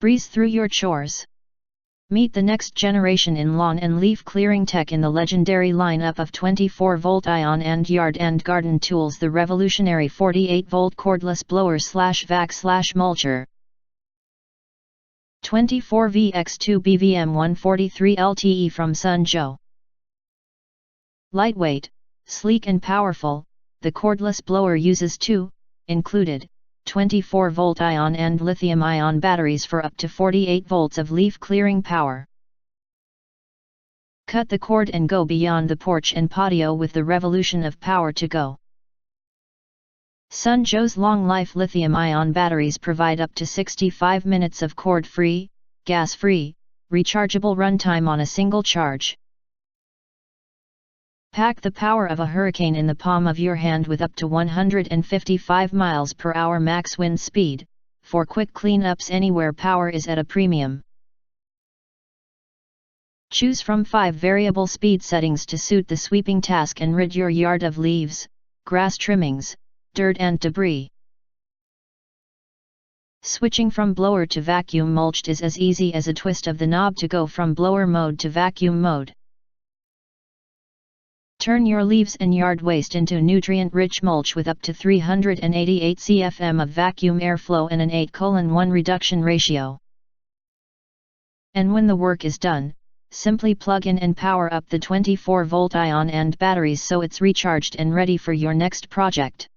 Breeze through your chores. Meet the next generation in lawn and leaf clearing tech in the legendary lineup of 24V ion and yard and garden tools, the revolutionary 48V cordless blower/vac/mulcher. 24V-X2-BVM143 from Sunjo. Lightweight, sleek and powerful, the cordless blower uses two, included, 24V ion and lithium-ion batteries for up to 48 volts of leaf clearing power. Cut the cord and go beyond the porch and patio with the revolution of power to go. Sunjo's long-life lithium-ion batteries provide up to 65 minutes of cord-free, gas-free, rechargeable runtime on a single charge. Pack the power of a hurricane in the palm of your hand with up to 155 miles per hour max wind speed, for quick cleanups anywhere power is at a premium. Choose from 5 variable speed settings to suit the sweeping task and rid your yard of leaves, grass trimmings, dirt and debris. Switching from blower to vacuum mulched is as easy as a twist of the knob to go from blower mode to vacuum mode. Turn your leaves and yard waste into nutrient-rich mulch with up to 388 cfm of vacuum airflow and an 8:1 reduction ratio. And when the work is done, simply plug in and power up the 24V ion and batteries so it's recharged and ready for your next project.